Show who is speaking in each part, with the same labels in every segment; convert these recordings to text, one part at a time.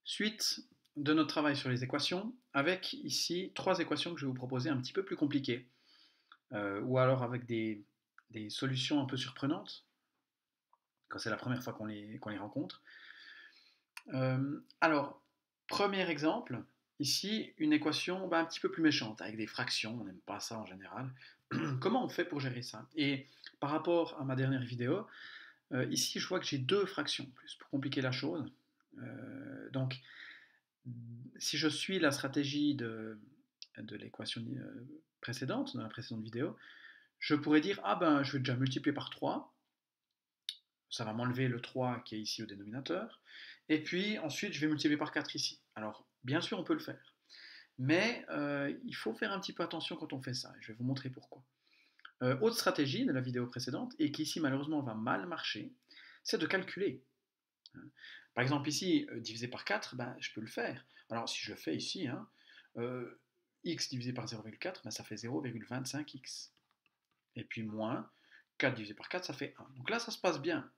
Speaker 1: Suite de notre travail sur les équations, avec ici trois équations que je vais vous proposer un petit peu plus compliquées, ou alors avec des solutions un peu surprenantes, quand c'est la première fois qu'on les rencontre. Alors, premier exemple, ici, une équation un petit peu plus méchante, avec des fractions, on n'aime pas ça en général. Comment on fait pour gérer ça? Et par rapport à ma dernière vidéo, ici, je vois que j'ai deux fractions en plus, pour compliquer la chose. Donc, si je suis la stratégie de l'équation précédente, dans la précédente vidéo, je pourrais dire, ah ben, je vais déjà multiplier par 3, ça va m'enlever le 3 qui est ici au dénominateur, et puis ensuite je vais multiplier par 4 ici. Alors, bien sûr, on peut le faire, mais il faut faire un petit peu attention quand on fait ça, et je vais vous montrer pourquoi. Autre stratégie de la vidéo précédente, et qui ici malheureusement va mal marcher, c'est de calculer. Par exemple ici, divisé par 4, ben, je peux le faire. Alors si je le fais ici, hein, x divisé par 0,4, ben, ça fait 0,25x. Et puis moins 4 divisé par 4, ça fait 1. Donc là, ça se passe bien.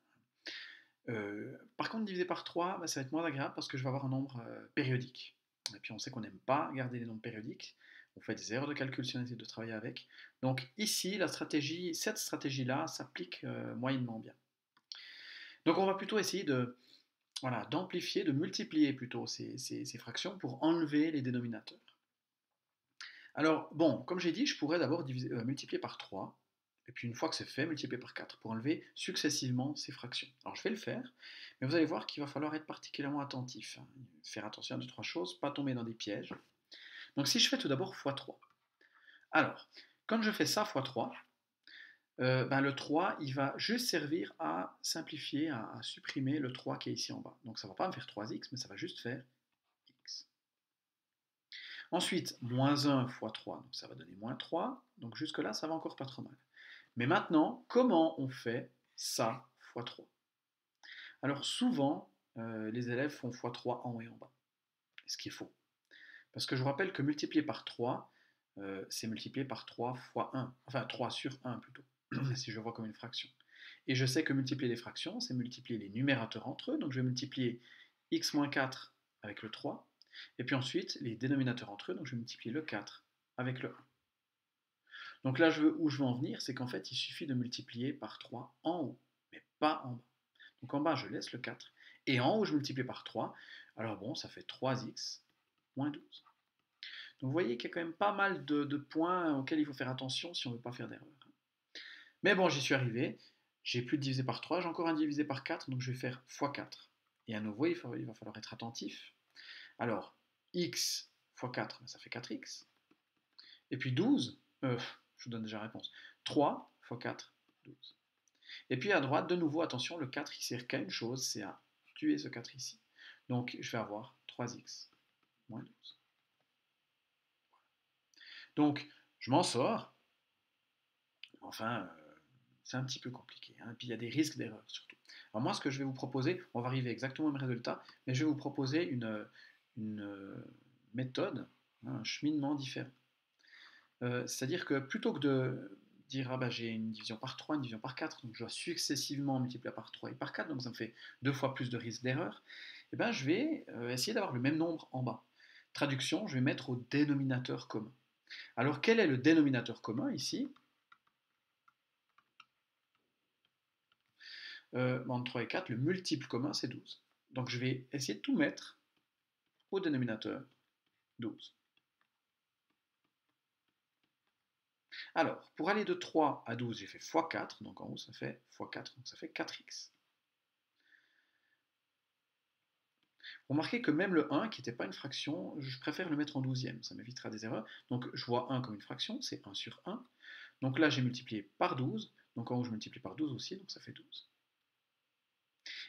Speaker 1: Par contre, divisé par 3, ben, ça va être moins agréable parce que je vais avoir un nombre périodique. Et puis on sait qu'on n'aime pas garder les nombres périodiques. On fait des erreurs de calcul si on essaie de travailler avec. Donc ici, cette stratégie-là s'applique moyennement bien. Donc on va plutôt essayer d'amplifier, de multiplier plutôt ces fractions pour enlever les dénominateurs. Alors, bon, comme j'ai dit, je pourrais d'abord multiplier par 3, et puis une fois que c'est fait, multiplier par 4, pour enlever successivement ces fractions. Alors je vais le faire, mais vous allez voir qu'il va falloir être particulièrement attentif, hein, faire attention à deux, trois choses, pas tomber dans des pièges. Donc si je fais tout d'abord x3, alors, quand je fais ça x3, le 3, il va juste servir à simplifier, à supprimer le 3 qui est ici en bas. Donc ça ne va pas me faire 3x, mais ça va juste faire x. Ensuite, moins 1 fois 3, donc ça va donner moins 3. Donc jusque-là, ça va encore pas trop mal. Mais maintenant, comment on fait ça fois 3? Alors souvent, les élèves font x3 en haut et en bas, ce qui est faux. Parce que je vous rappelle que multiplier par 3, c'est multiplier par 3 fois 1, enfin 3 sur 1 plutôt, si je vois comme une fraction. Et je sais que multiplier les fractions, c'est multiplier les numérateurs entre eux, donc je vais multiplier x-4 avec le 3, et puis ensuite les dénominateurs entre eux, donc je vais multiplier le 4 avec le 1. Donc là où je veux en venir, c'est qu'en fait il suffit de multiplier par 3 en haut, mais pas en bas. Donc en bas je laisse le 4, et en haut je multiplie par 3, alors bon, ça fait 3x moins 12. Donc vous voyez qu'il y a quand même pas mal de points auxquels il faut faire attention si on ne veut pas faire d'erreur. Mais bon, j'y suis arrivé. J'ai plus de divisé par 3, j'ai encore un divisé par 4, donc je vais faire x4. Et à nouveau, il va falloir être attentif. Alors, x fois 4, ça fait 4x. Et puis 12, je vous donne déjà la réponse. 3 fois 4, 12. Et puis à droite, de nouveau, attention, le 4 il sert qu'à une chose, c'est à tuer ce 4 ici. Donc je vais avoir 3x moins 12. Donc je m'en sors. Enfin, c'est un petit peu compliqué, hein. Et puis il y a des risques d'erreur surtout. Alors moi, ce que je vais vous proposer, on va arriver exactement au même résultat, mais je vais vous proposer une méthode, hein, un cheminement différent. C'est-à-dire que plutôt que de dire, ah bah, j'ai une division par 3, une division par 4, donc je dois successivement multiplier par 3 et par 4, donc ça me fait deux fois plus de risque d'erreur, et ben, je vais essayer d'avoir le même nombre en bas. Traduction, je vais mettre au dénominateur commun. Alors quel est le dénominateur commun ici? Entre 3 et 4, le multiple commun c'est 12. Donc je vais essayer de tout mettre au dénominateur 12. Alors, pour aller de 3 à 12, j'ai fait x4, donc en haut ça fait x4, donc ça fait 4x. Remarquez que même le 1, qui n'était pas une fraction, je préfère le mettre en douzième, ça m'évitera des erreurs. Donc je vois 1 comme une fraction, c'est 1 sur 1. Donc là j'ai multiplié par 12, donc en haut je multiplie par 12 aussi, donc ça fait 12.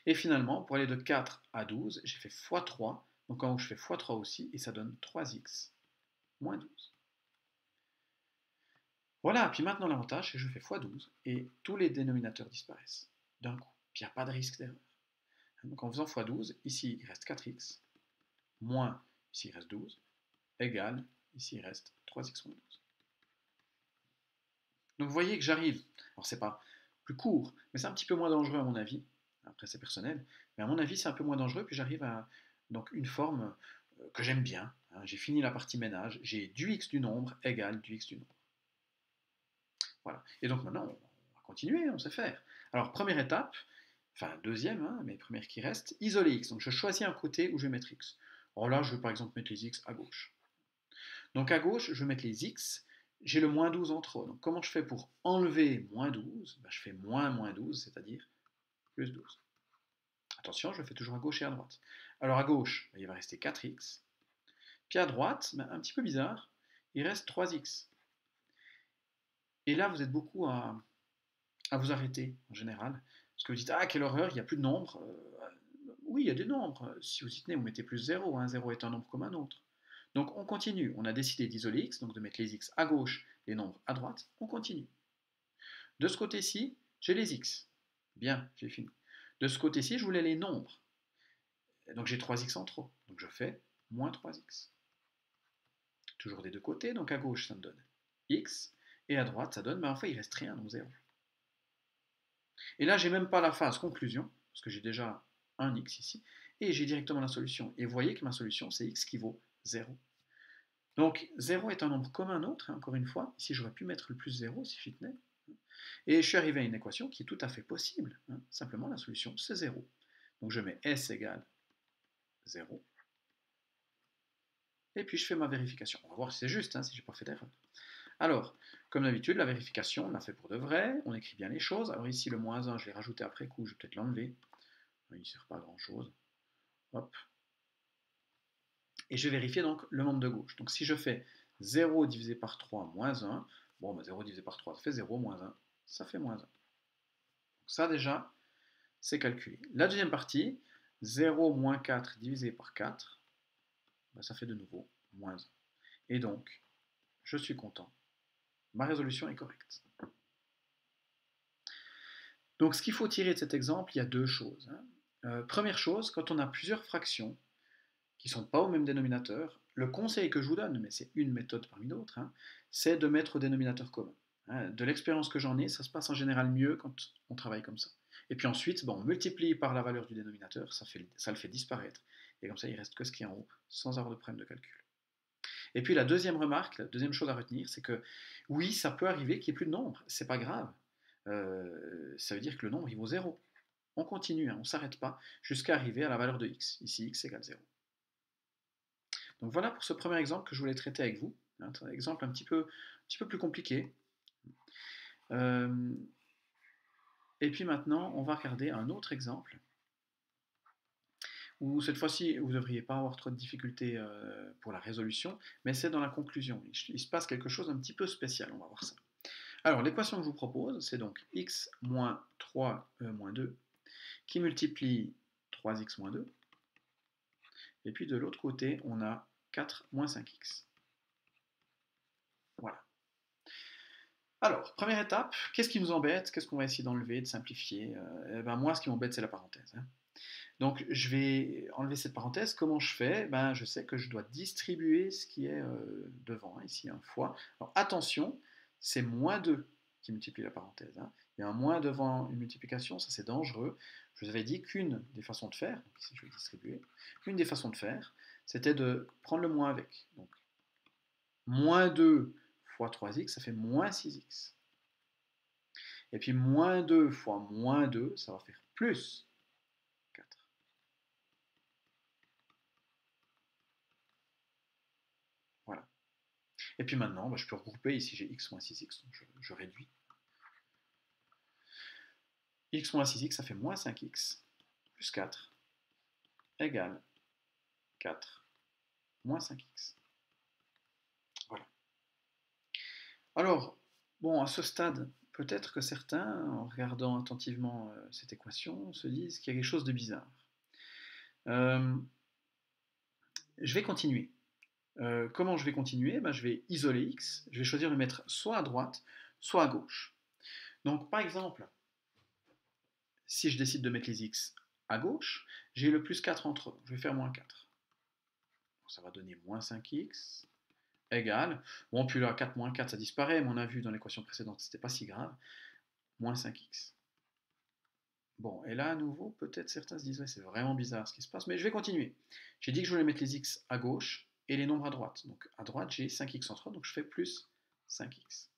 Speaker 1: Et finalement, pour aller de 4 à 12, j'ai fait x3, donc en haut je fais x3 aussi, et ça donne 3x moins 12. Voilà, puis maintenant l'avantage c'est que je fais x12, et tous les dénominateurs disparaissent d'un coup, puis il n'y a pas de risque d'erreur. Donc en faisant x12, ici il reste 4x, moins, ici il reste 12, égale, ici il reste 3x moins 12. Donc vous voyez que j'arrive, alors c'est pas plus court, mais c'est un petit peu moins dangereux à mon avis, après c'est personnel, mais à mon avis c'est un peu moins dangereux, puis j'arrive Donc une forme que j'aime bien, hein. J'ai fini la partie ménage, j'ai du x du nombre égale du x du nombre. Voilà. Et donc maintenant, on va continuer, on sait faire. Alors première étape, enfin deuxième, hein, mais première qui reste, isoler x. Donc je choisis un côté où je vais mettre x. Alors là, je vais par exemple mettre les x à gauche. Donc à gauche, je vais mettre les x. J'ai le moins 12 en trop. Donc comment je fais pour enlever moins 12? Ben, je fais moins 12, c'est-à-dire plus 12. Attention, je le fais toujours à gauche et à droite. Alors à gauche, ben, il va rester 4x. Puis à droite, ben, un petit peu bizarre, il reste 3x. Et là, vous êtes beaucoup à vous arrêter en général. Parce que vous dites, ah, quelle horreur, il n'y a plus de nombres. Oui, il y a des nombres. Si vous y tenez, vous mettez plus 0. Hein. 0 est un nombre comme un autre. Donc on continue. On a décidé d'isoler x, donc de mettre les x à gauche, les nombres à droite. On continue. De ce côté-ci, j'ai les x. Bien, j'ai fini. De ce côté-ci, je voulais les nombres. Donc j'ai 3x en trop. Donc je fais moins 3x. Toujours des deux côtés, donc à gauche, ça me donne x. Et à droite, ça donne, mais enfin, il reste rien, donc 0. Et là, j'ai même pas la phase conclusion, parce que j'ai déjà un x ici, et j'ai directement la solution. Et vous voyez que ma solution, c'est x qui vaut 0. Donc 0 est un nombre comme un autre, hein, encore une fois. Ici, j'aurais pu mettre le plus 0 si j'y tenais. Et je suis arrivé à une équation qui est tout à fait possible. Hein. Simplement, la solution, c'est 0. Donc je mets s égale 0. Et puis je fais ma vérification. On va voir si c'est juste, hein, si j'ai pas fait d'erreur. Alors, comme d'habitude, la vérification, on l'a fait pour de vrai, on écrit bien les choses. Alors ici, le moins 1, je l'ai rajouté après coup, je vais peut-être l'enlever. Il ne sert pas à grand chose. Hop. Et je vais vérifier donc le membre de gauche. Donc si je fais 0 divisé par 3 moins 1, bon, bah 0 divisé par 3, ça fait 0, moins 1, ça fait moins 1. Donc ça déjà, c'est calculé. La deuxième partie, 0 moins 4 divisé par 4, bah ça fait de nouveau moins 1. Et donc, je suis content. Ma résolution est correcte. Donc ce qu'il faut tirer de cet exemple, il y a deux choses. Hein. Première chose, quand on a plusieurs fractions qui ne sont pas au même dénominateur, le conseil que je vous donne, mais c'est une méthode parmi d'autres, hein, c'est de mettre au dénominateur commun. Hein. De l'expérience que j'en ai, ça se passe en général mieux quand on travaille comme ça. Et puis ensuite, bon, on multiplie par la valeur du dénominateur, ça le fait disparaître. Et comme ça, il reste que ce qui est en haut, sans avoir de problème de calcul. Et puis la deuxième remarque, la deuxième chose à retenir, c'est que oui, ça peut arriver qu'il n'y ait plus de nombre, c'est pas grave. Ça veut dire que le nombre il vaut 0. On continue, hein, on ne s'arrête pas jusqu'à arriver à la valeur de x. Ici, x égale 0. Donc voilà pour ce premier exemple que je voulais traiter avec vous. Un exemple un petit peu plus compliqué. Et puis maintenant, on va regarder un autre exemple où cette fois-ci, vous ne devriez pas avoir trop de difficultés pour la résolution, mais c'est dans la conclusion. Il se passe quelque chose d'un petit peu spécial, on va voir ça. Alors, l'équation que je vous propose, c'est donc x moins 3e moins 2 qui multiplie 3x moins 2. Et puis de l'autre côté, on a 4 moins 5x. Voilà. Alors, première étape, qu'est-ce qui nous embête? Qu'est-ce qu'on va essayer d'enlever, de simplifier? Moi, ce qui m'embête, c'est la parenthèse. Hein. Donc, je vais enlever cette parenthèse. Comment je fais? Je sais que je dois distribuer ce qui est devant, hein, ici, un fois. Alors, attention, c'est moins 2 qui multiplie la parenthèse. Hein. Il y a un moins devant une multiplication, ça c'est dangereux. Je vous avais dit qu'une des façons de faire, donc ici je vais distribuer, une des façons de faire, c'était de prendre le moins avec. Donc, moins 2 fois 3x, ça fait moins 6x. Et puis moins 2 fois moins 2, ça va faire plus 4. Voilà. Et puis maintenant, je peux regrouper. Ici, j'ai x moins 6x, donc je réduis. X moins 6x, ça fait moins 5x, plus 4, égale 4, moins 5x. Voilà. Alors, bon, à ce stade, peut-être que certains, en regardant attentivement cette équation, se disent qu'il y a quelque chose de bizarre. Je vais continuer. Comment je vais continuer? Je vais isoler x, je vais choisir de le mettre soit à droite, soit à gauche. Donc par exemple, si je décide de mettre les x à gauche, j'ai le plus 4 entre eux, je vais faire moins 4. Donc, ça va donner moins 5x égale, bon puis là 4 moins 4 ça disparaît, mais on a vu dans l'équation précédente, c'était pas si grave, moins 5x. Bon, et là, à nouveau, peut-être certains se disent, ouais, c'est vraiment bizarre ce qui se passe, mais je vais continuer. J'ai dit que je voulais mettre les x à gauche et les nombres à droite. Donc à droite, j'ai 5x en 3, donc je fais plus 5x.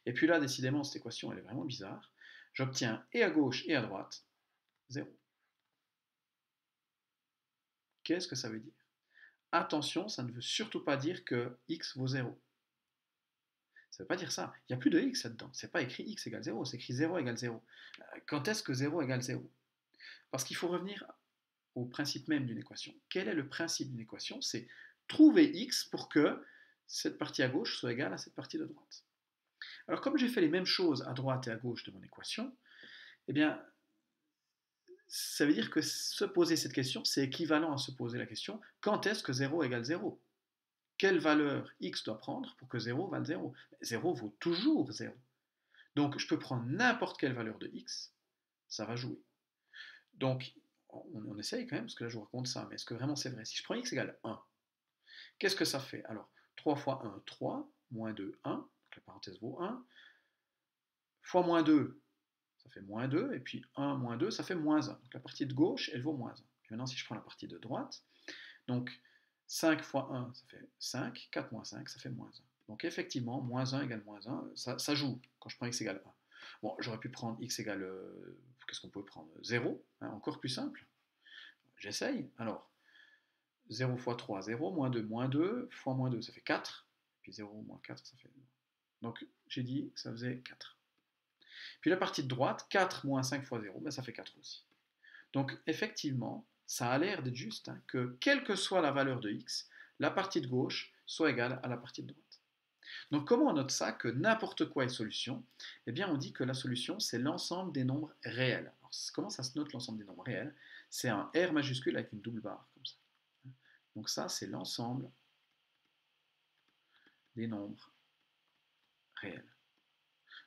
Speaker 1: Et puis là, décidément, cette équation, elle est vraiment bizarre. J'obtiens et à gauche et à droite 0. Qu'est-ce que ça veut dire? Attention, ça ne veut surtout pas dire que x vaut 0. Ça ne veut pas dire ça. Il n'y a plus de x là-dedans. C'est pas écrit x égale 0, c'est écrit 0 égale 0. Quand est-ce que 0 égale 0? Parce qu'il faut revenir au principe même d'une équation. Quel est le principe d'une équation? C'est trouver x pour que cette partie à gauche soit égale à cette partie de droite. Alors comme j'ai fait les mêmes choses à droite et à gauche de mon équation, eh bien, ça veut dire que se poser cette question, c'est équivalent à se poser la question, quand est-ce que 0 égale 0? Quelle valeur x doit prendre pour que 0 vale 0? 0 vaut toujours 0. Donc je peux prendre n'importe quelle valeur de x, ça va jouer. Donc on essaye quand même, parce que là je vous raconte ça, mais est-ce que vraiment c'est vrai? Si je prends x égale 1, qu'est-ce que ça fait? Alors 3 fois 1, 3, moins 2, 1, donc la parenthèse vaut 1, fois moins 2, ça fait moins 2, et puis 1 moins 2, ça fait moins 1. Donc la partie de gauche, elle vaut moins 1. Puis maintenant si je prends la partie de droite, donc 5 fois 1, ça fait 5, 4 moins 5, ça fait moins 1. Donc effectivement, moins 1 égale moins 1, ça joue quand je prends x égale 1. Bon, j'aurais pu prendre x égale, qu'est-ce qu'on peut prendre? 0, hein, encore plus simple. J'essaye. Alors, 0 fois 3, 0, moins 2, fois moins 2, ça fait 4. Puis 0 moins 4, ça fait... Donc j'ai dit que ça faisait 4. Puis la partie de droite, 4 moins 5 fois 0, ben ça fait 4 aussi. Donc effectivement, ça a l'air d'être juste, hein, que quelle que soit la valeur de x, la partie de gauche soit égale à la partie de droite. Donc comment on note ça, que n'importe quoi est solution? Eh bien on dit que la solution c'est l'ensemble des nombres réels. Alors, comment ça se note l'ensemble des nombres réels? C'est un R majuscule avec une double barre, comme ça. Donc ça c'est l'ensemble des nombres réels.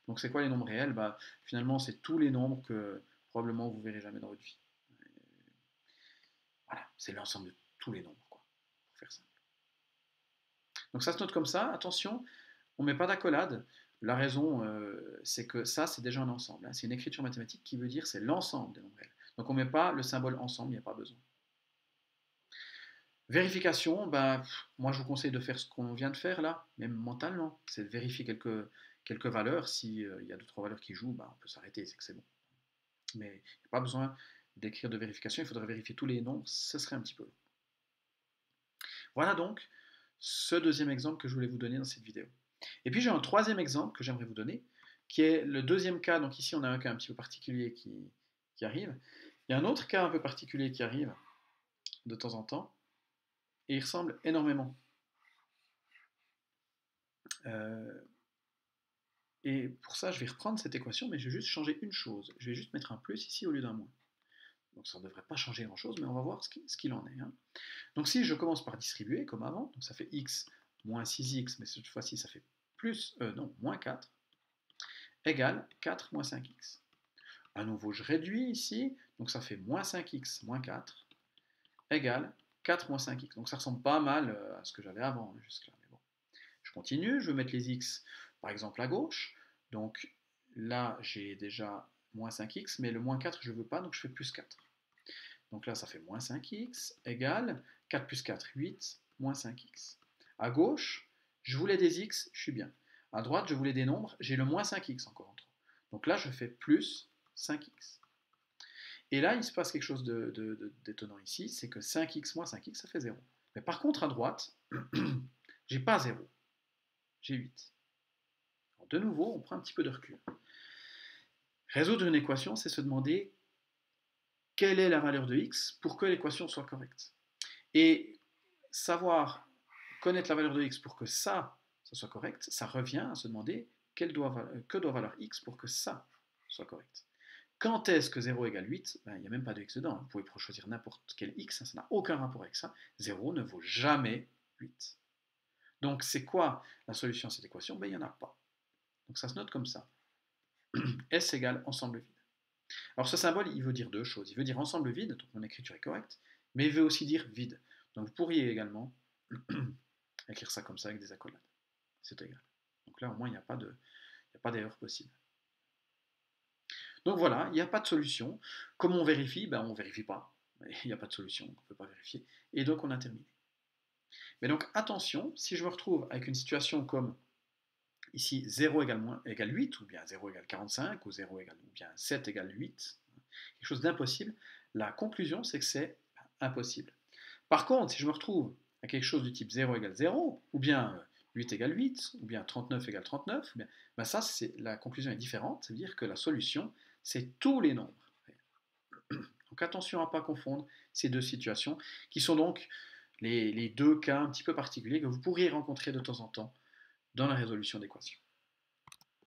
Speaker 1: Donc c'est quoi les nombres réels? Bah, finalement c'est tous les nombres que probablement vous verrez jamais dans votre vie. Voilà, c'est l'ensemble de tous les nombres, quoi, pour faire simple. Donc ça se note comme ça, attention, on ne met pas d'accolade. La raison, c'est que ça, c'est déjà un ensemble, hein. C'est une écriture mathématique qui veut dire c'est l'ensemble des nombres réels. Donc on ne met pas le symbole ensemble, il n'y a pas besoin. Vérification, ben, moi je vous conseille de faire ce qu'on vient de faire là, même mentalement. C'est de vérifier quelques valeurs. S'il y a 2-3 valeurs qui jouent, ben, on peut s'arrêter, c'est que c'est bon. Mais il n'y a pas besoin d'écrire de vérification, il faudrait vérifier tous les nombres, ce serait un petit peu long. Voilà donc ce deuxième exemple que je voulais vous donner dans cette vidéo. Et puis j'ai un troisième exemple que j'aimerais vous donner, qui est le deuxième cas. Donc ici on a un cas un petit peu particulier qui arrive. Il y a un autre cas un peu particulier qui arrive de temps en temps, et il ressemble énormément. Euh, et pour ça je vais reprendre cette équation, mais je vais juste changer une chose. Je vais juste mettre un plus ici au lieu d'un moins. Donc ça ne devrait pas changer grand chose, mais on va voir ce qu'il en est, hein. Donc si je commence par distribuer comme avant, donc ça fait x moins 6x, mais cette fois-ci ça fait moins 4, égale 4 moins 5x. À nouveau, je réduis ici, donc ça fait moins 5x moins 4, égale 4 moins 5x. Donc ça ressemble pas mal à ce que j'avais avant, jusque-là. Mais bon. Je continue, je vais mettre les x, par exemple, à gauche. Donc là, j'ai déjà moins 5x, mais le moins 4, je ne veux pas, donc je fais plus 4. Donc là, ça fait moins 5x égale 4 plus 4, 8, moins 5x. À gauche, je voulais des x, je suis bien. À droite, je voulais des nombres, j'ai le moins 5x encore en trop. Donc là, je fais plus 5x. Et là, il se passe quelque chose d'étonnant ici, c'est que 5x moins 5x, ça fait 0. Mais par contre, à droite, j'ai pas 0, j'ai 8. Alors, de nouveau, on prend un petit peu de recul. Résoudre une équation, c'est se demander quelle est la valeur de x pour que l'équation soit correcte. Et savoir connaître la valeur de x pour que ça soit correct, ça revient à se demander que doit valoir x pour que ça soit correct. Quand est-ce que 0 égale 8? Ben, il n'y a même pas de x dedans. Vous pouvez choisir n'importe quel x, ça n'a aucun rapport avec ça. 0 ne vaut jamais 8. Donc c'est quoi la solution à cette équation? Ben, il n'y en a pas. Donc ça se note comme ça. S égale ensemble vide. Alors ce symbole, il veut dire deux choses. Il veut dire ensemble vide, donc mon écriture est correcte, mais il veut aussi dire vide. Donc vous pourriez également écrire ça comme ça avec des accolades. C'est égal. Donc là, au moins, il n'y a pas d'erreur possible. Donc voilà, il n'y a pas de solution. Comment on vérifie? Ben, on ne vérifie pas. Il n'y a pas de solution, on ne peut pas vérifier. Et donc on a terminé. Mais donc attention, si je me retrouve avec une situation comme ici 0 égale 8, ou bien 0 égale 45, ou 0 égale, ou bien 7 égale 8, quelque chose d'impossible, la conclusion c'est que c'est impossible. Par contre, si je me retrouve à quelque chose du type 0 égale 0, ou bien 8 égale 8, ou bien 39 égale 39, bien, ben ça, la conclusion est différente, ça veut dire que la solution, c'est tous les nombres. Donc attention à ne pas confondre ces deux situations, qui sont donc les deux cas un petit peu particuliers que vous pourriez rencontrer de temps en temps dans la résolution d'équations.